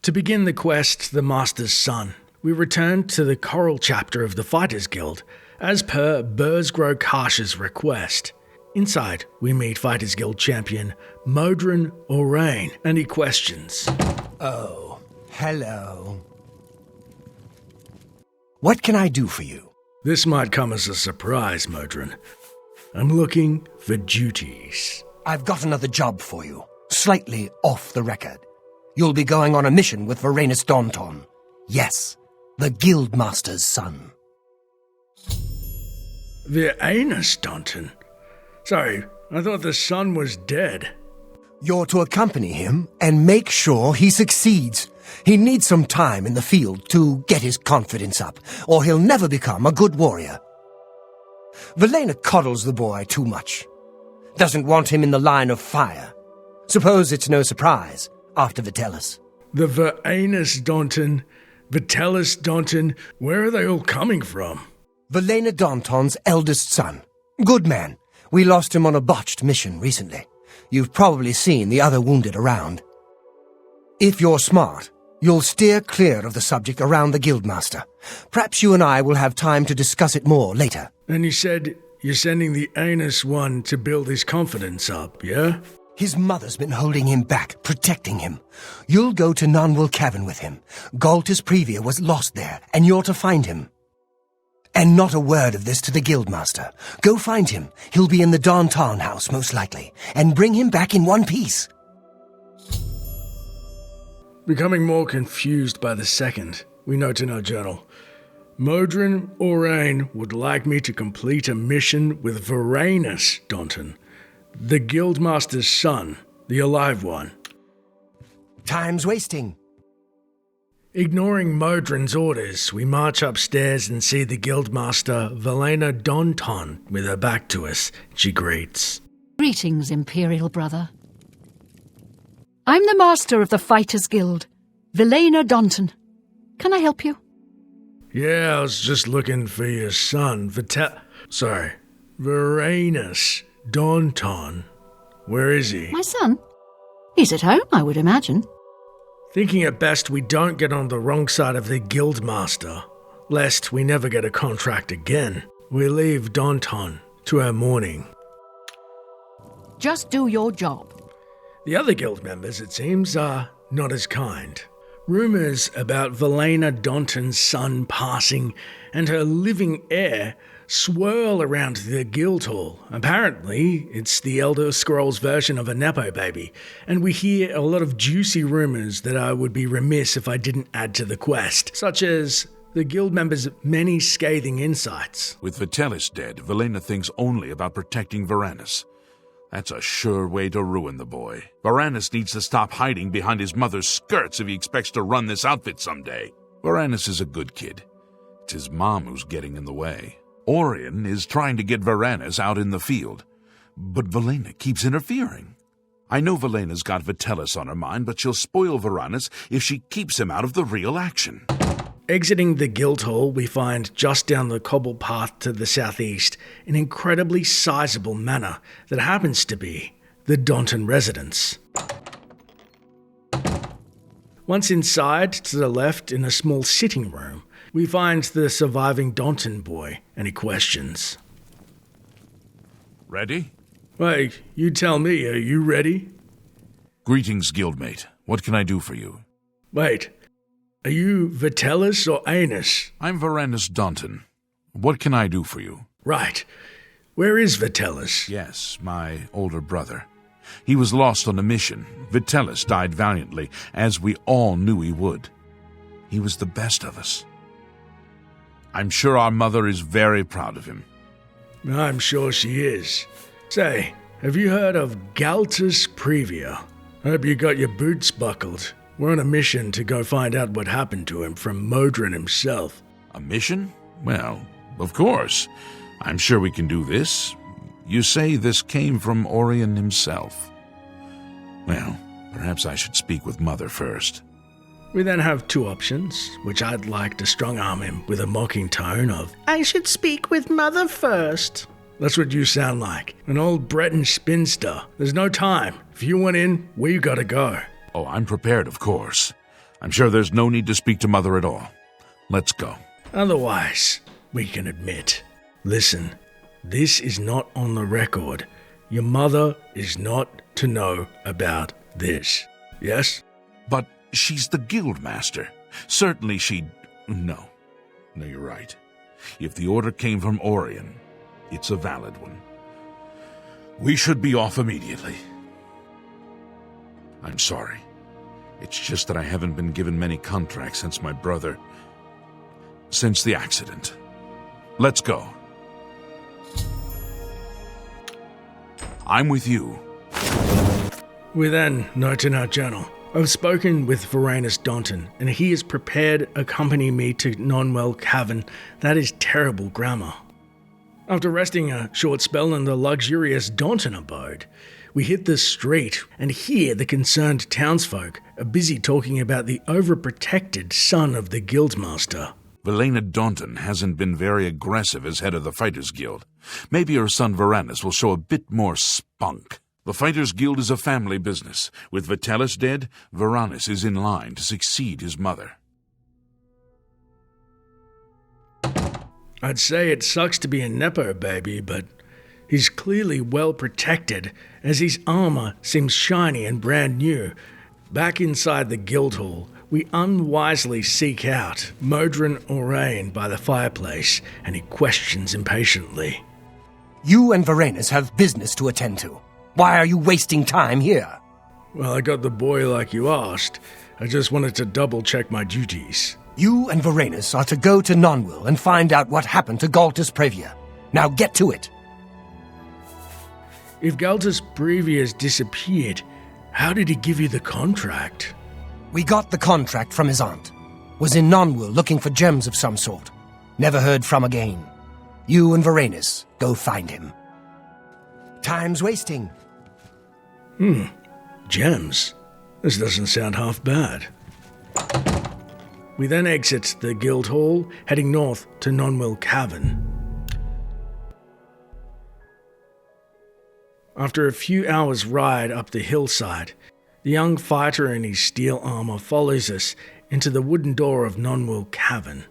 To begin the quest, the Master's Son, we return to the Choral chapter of the Fighters Guild, as per Burzgrow Karsh's request. Inside, we meet Fighters Guild champion Modron Orain, and he questions. Oh, hello. What can I do for you? This might come as a surprise, Modron. I'm looking for duties. I've got another job for you, slightly off the record. You'll be going on a mission with Viranus Donton. Yes, the Guildmaster's son. Viranus Donton? Sorry, I thought the son was dead. You're to accompany him and make sure he succeeds. He needs some time in the field to get his confidence up, or he'll never become a good warrior. Velena coddles the boy too much. Doesn't want him in the line of fire. Suppose it's no surprise after Vitellis. The Viranus Donton, Vitellis Donton, where are they all coming from? Velena Donton's eldest son. Good man. We lost him on a botched mission recently. You've probably seen the other wounded around. If you're smart, you'll steer clear of the subject around the Guildmaster. Perhaps you and I will have time to discuss it more later. And you said you're sending the Anus one to build his confidence up, yeah? His mother's been holding him back, protecting him. You'll go to Nunwell Cavern with him. Galtus Previa was lost there, and you're to find him. And not a word of this to the Guildmaster. Go find him. He'll be in the Donton house, most likely. And bring him back in one piece. Becoming more confused by the second, we note in our journal. Modron Orain would like me to complete a mission with Viranus Donton, the Guildmaster's son, the alive one. Time's wasting. Ignoring Modron's orders, we march upstairs and see the Guildmaster, Velena Donton, with her back to us. She greets. Greetings, Imperial Brother. I'm the Master of the Fighters Guild, Velena Donton. Can I help you? Yeah, I was just looking for your son, Viranus Donton. Where is he? My son? He's at home, I would imagine. Thinking it best we don't get on the wrong side of the Guildmaster, lest we never get a contract again. We leave Donton to our mourning. Just do your job. The other guild members, it seems, are not as kind. Rumours about Velena Donton's son passing and her living heir swirl around the guild hall. Apparently, it's the Elder Scrolls version of a Nepo baby, and we hear a lot of juicy rumours that I would be remiss if I didn't add to the quest, such as the guild members' many scathing insights. With Vitellis dead, Velena thinks only about protecting Viranus. That's a sure way to ruin the boy. Viranus needs to stop hiding behind his mother's skirts if he expects to run this outfit someday. Viranus is a good kid. It's his mom who's getting in the way. Orion is trying to get Viranus out in the field, but Velena keeps interfering. I know Velena's got Vitellis on her mind, but she'll spoil Viranus if she keeps him out of the real action. Exiting the guild hall, we find just down the cobbled path to the southeast an incredibly sizable manor that happens to be the Donton residence. Once inside, to the left in a small sitting room, we find the surviving Donton boy, and he questions. Ready? Wait, you tell me, are you ready? Greetings, guildmate. What can I do for you? Wait, are you Vitellis or Anus? I'm Viranus Donton. What can I do for you? Right. Where is Vitellis? Yes, my older brother. He was lost on a mission. Vitellis died valiantly, as we all knew he would. He was the best of us. I'm sure our mother is very proud of him. I'm sure she is. Say, have you heard of Galtus Previa? Hope you got your boots buckled. We're on a mission to go find out what happened to him from Modron himself. A mission? Well, of course. I'm sure we can do this. You say this came from Orion himself. Well, perhaps I should speak with Mother first. We then have two options, which I'd like to strong-arm him with a mocking tone of, I should speak with Mother first. That's what you sound like, an old Breton spinster. There's no time. If you want in, we gotta go. Oh, I'm prepared, of course. I'm sure there's no need to speak to Mother at all. Let's go. Otherwise, we can admit. Listen, this is not on the record. Your mother is not to know about this. Yes? But she's the guildmaster. Certainly she'd... No, you're right. If the order came from Orion, it's a valid one. We should be off immediately. I'm sorry. It's just that I haven't been given many contracts since my brother... since the accident. Let's go. I'm with you. We then note in our journal, I've spoken with Viranus Donton, and he has prepared accompany me to Nonwell Cavern. That is terrible grammar. After resting a short spell in the luxurious Donton abode, we hit the street, and here the concerned townsfolk are busy talking about the overprotected son of the guildmaster. Viranus Donton hasn't been very aggressive as head of the Fighters Guild. Maybe her son Viranus will show a bit more spunk. The Fighters Guild is a family business. With Vitalis dead, Viranus is in line to succeed his mother. I'd say it sucks to be a Nepo baby, but he's clearly well protected, as his armor seems shiny and brand new. Back inside the guild hall, we unwisely seek out Modron Orain by the fireplace, and he questions impatiently. You and Viranus have business to attend to. Why are you wasting time here? Well, I got the boy like you asked. I just wanted to double-check my duties. You and Viranus are to go to Nonwell and find out what happened to Galtus Previa. Now get to it. If Galtus Previa's disappeared, how did he give you the contract? We got the contract from his aunt. Was in Nonwell looking for gems of some sort. Never heard from again. You and Viranus go find him. Time's wasting. Gems? This doesn't sound half bad. We then exit the guild hall, heading north to Nonwell Cavern. After a few hours' ride up the hillside, the young fighter in his steel armor follows us into the wooden door of Nonwell Cavern.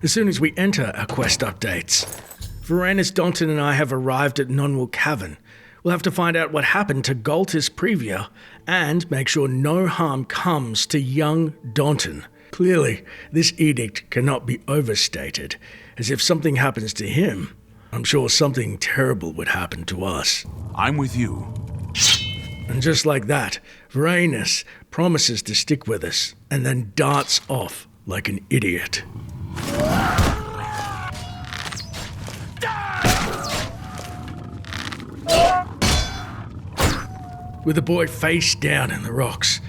As soon as we enter our quest updates, Viranus Donton and I have arrived at Nonwell Cavern. We'll have to find out what happened to Galtus Previa and make sure no harm comes to young Donton. Clearly, this edict cannot be overstated, as if something happens to him, I'm sure something terrible would happen to us. I'm with you. And just like that, Viranus promises to stick with us and then darts off like an idiot. With the boy face down in the rocks,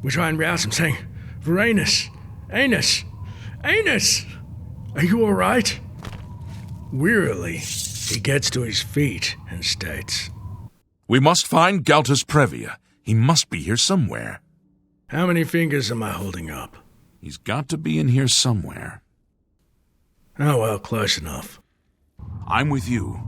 we try and rouse him, saying, Viranus! Anus! Anus! Are you alright? Wearily, he gets to his feet and states, We must find Galtus Previa. He must be here somewhere. How many fingers am I holding up? He's got to be in here somewhere. Oh well, close enough. I'm with you.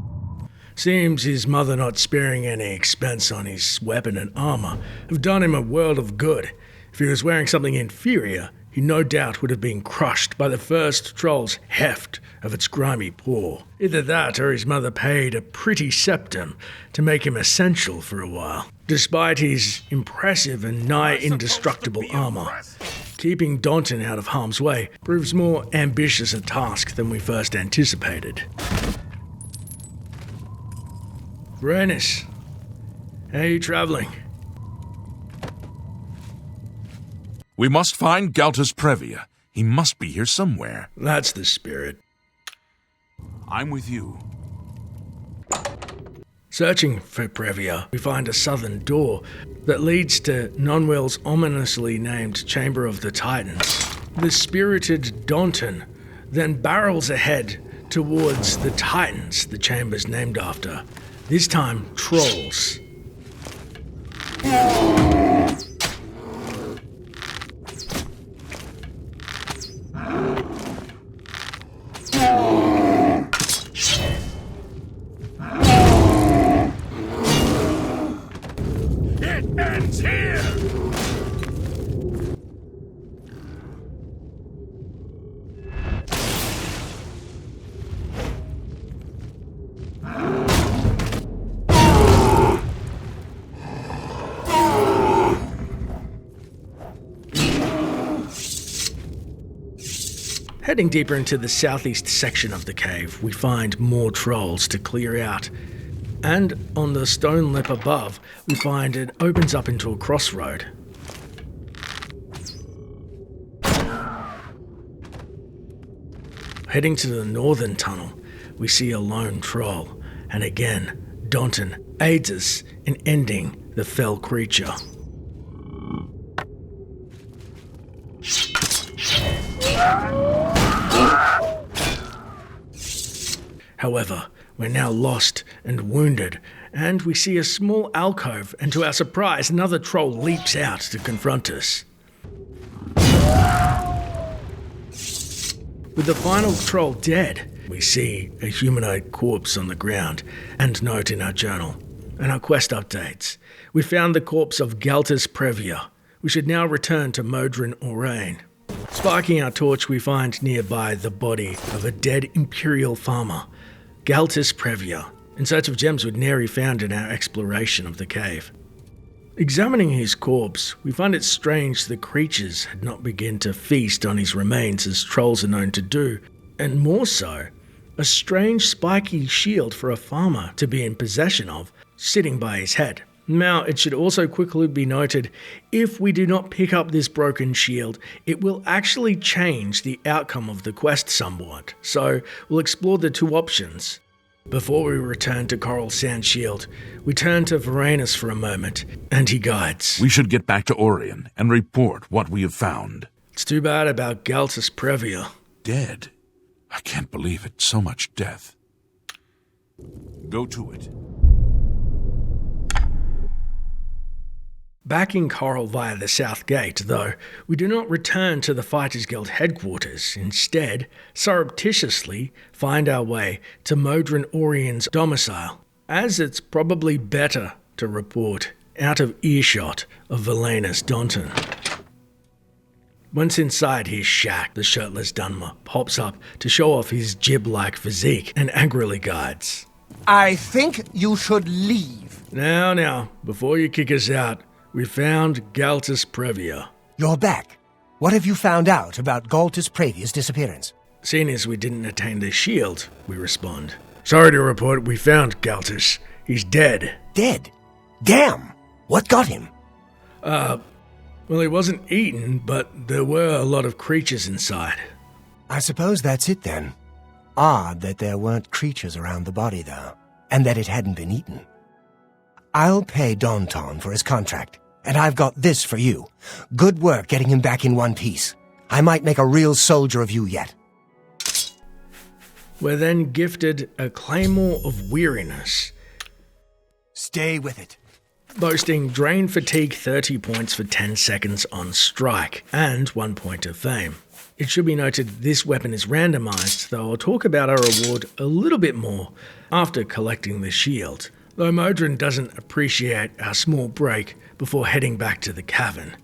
Seems his mother not sparing any expense on his weapon and armor have done him a world of good. If he was wearing something inferior, he no doubt would have been crushed by the first troll's heft of its grimy paw. Either that or his mother paid a pretty septum to make him essential for a while. Despite his impressive and nigh indestructible armor, keeping Donton out of harm's way proves more ambitious a task than we first anticipated. Viranus, how are you traveling? We must find Galtus Previa. He must be here somewhere. That's the spirit. I'm with you. Searching for Previa, we find a southern door that leads to Nonwell's ominously named Chamber of the Titans. The spirited Donton then barrels ahead towards the Titans the chamber's named after. This time, trolls. It ends here! Heading deeper into the southeast section of the cave, we find more trolls to clear out. And on the stone lip above, we find it opens up into a crossroad. Heading to the northern tunnel, we see a lone troll, and again, Donton aids us in ending the fell creature. However, we're now lost and wounded, and we see a small alcove, and to our surprise, another troll leaps out to confront us. With the final troll dead, we see a humanoid corpse on the ground, and note in our journal. And our quest updates. We found the corpse of Galtus Previa. We should now return to Modron Orain. Sparking our torch, we find nearby the body of a dead Imperial farmer, Galtus Previa, in search of gems we'd nary found in our exploration of the cave. Examining his corpse, we find it strange the creatures had not begun to feast on his remains as trolls are known to do, and more so, a strange spiky shield for a farmer to be in possession of, sitting by his head. Now, it should also quickly be noted, if we do not pick up this broken shield, it will actually change the outcome of the quest somewhat, so we'll explore the two options. Before we return to Coral Sand Shield, we turn to Viranus for a moment, and he guides. We should get back to Orion and report what we have found. It's too bad about Galtus Previa. Dead? I can't believe it. So much death. Go to it. Back in Coral via the South Gate, though, we do not return to the Fighters Guild headquarters. Instead, surreptitiously find our way to Modron Orion's domicile, as it's probably better to report out of earshot of Viranus Donton. Once inside his shack, the shirtless Dunmer pops up to show off his jib-like physique and angrily guides. I think you should leave. Now, before you kick us out, we found Galtus Previa. You're back. What have you found out about Galtus Previa's disappearance? Seeing as we didn't attain the shield, we respond. Sorry to report, we found Galtus. He's dead. Dead? Damn! What got him? Well, he wasn't eaten, but there were a lot of creatures inside. I suppose that's it then. Odd that there weren't creatures around the body, though, and that it hadn't been eaten. I'll pay Donton for his contract, and I've got this for you. Good work getting him back in one piece. I might make a real soldier of you yet. We're then gifted a Claymore of Weariness, Stay with it. boasting Drain Fatigue 30 points for 10 seconds on strike, and 1 point of fame. It should be noted this weapon is randomized, though I'll talk about our reward a little bit more after collecting the shield, though Modron doesn't appreciate our small break before heading back to the cavern.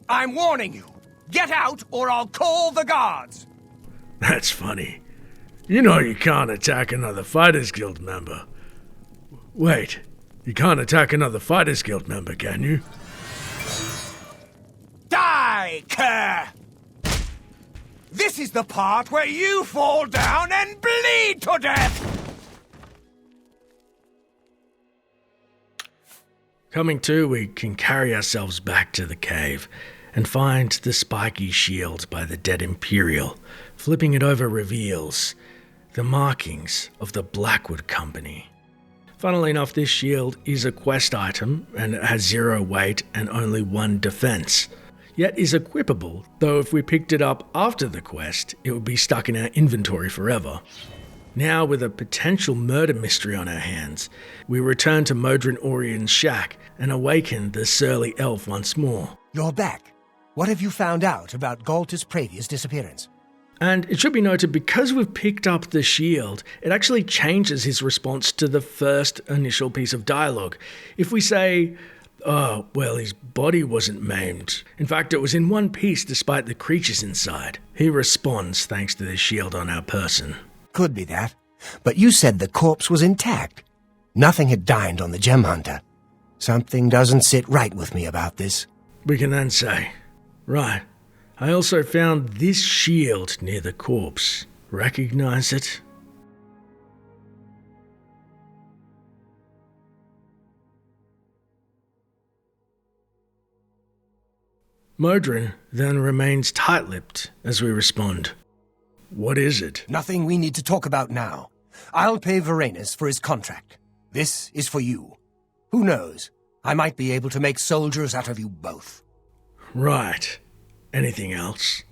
I'm warning you. Get out or I'll call the guards. That's funny. You know you can't attack another Fighters Guild member. Wait, you can't attack another Fighters Guild member, can you? Die, cur! This is the part where you fall down and bleed to death! Coming to, we can carry ourselves back to the cave and find the spiky shield by the dead Imperial. Flipping it over reveals the markings of the Blackwood Company. Funnily enough, this shield is a quest item and it has 0 weight and only 1 defense, yet is equipable, though if we picked it up after the quest, it would be stuck in our inventory forever. Now, with a potential murder mystery on our hands, we return to Modron Orion's shack and awaken the surly elf once more. You're back. What have you found out about Galtus Previa's disappearance? And it should be noted, because we've picked up the shield, it actually changes his response to the first initial piece of dialogue. If we say, oh, well, his body wasn't maimed. In fact, it was in one piece despite the creatures inside. He responds thanks to the shield on our person. Could be that. But you said the corpse was intact. Nothing had dined on the gem hunter. Something doesn't sit right with me about this. We can then say, right, I also found this shield near the corpse. Recognize it? Modron then remains tight-lipped as we respond. What is it? Nothing we need to talk about now. I'll pay Viranus for his contract. This is for you. Who knows? I might be able to make soldiers out of you both. Right. Anything else?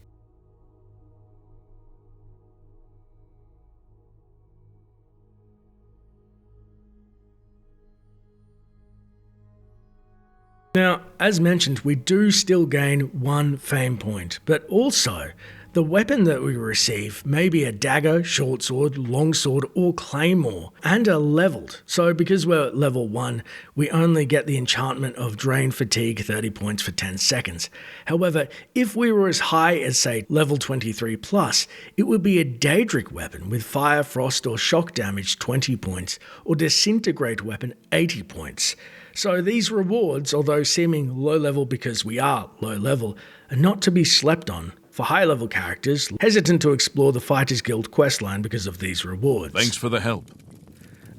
Now, as mentioned, we do still gain 1 fame point, but also the weapon that we receive may be a dagger, short sword, long sword, or claymore, and are leveled. So because we're at level 1, we only get the enchantment of Drain Fatigue 30 points for 10 seconds. However, if we were as high as, say, level 23 plus, it would be a Daedric weapon with Fire, Frost, or Shock damage 20 points, or Disintegrate weapon 80 points. So these rewards, although seeming low level because we are low level, are not to be slept on. For high level characters, hesitant to explore the Fighters Guild questline because of these rewards. Thanks for the help.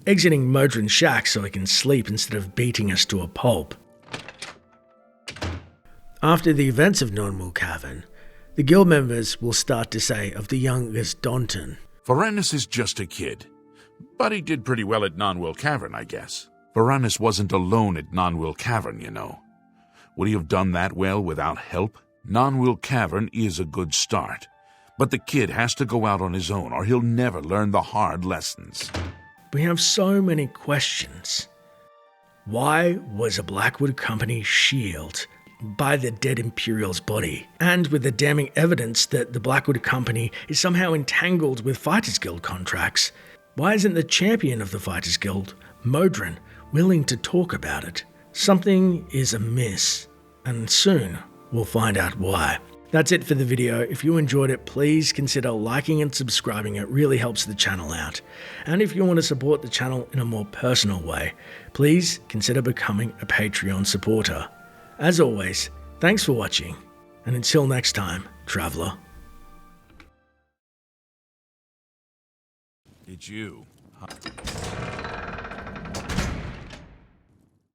Exiting Modron's shack so he can sleep instead of beating us to a pulp. After the events of Nonwell Cavern, the guild members will start to say of the youngest Donton. Viranus is just a kid, but he did pretty well at Nonwell Cavern, I guess. Viranus wasn't alone at Nonwell Cavern, you know. Would he have done that well without help? Nonwell Cavern is a good start, but the kid has to go out on his own or he'll never learn the hard lessons. We have so many questions. Why was a Blackwood Company shield by the dead Imperial's body? And with the damning evidence that the Blackwood Company is somehow entangled with Fighters Guild contracts, why isn't the champion of the Fighters Guild, Modron, willing to talk about it? Something is amiss, and soon we'll find out why. That's it for the video. If you enjoyed it, please consider liking and subscribing. It really helps the channel out. And if you want to support the channel in a more personal way, please consider becoming a Patreon supporter. As always, thanks for watching, and until next time, Traveller. Did you?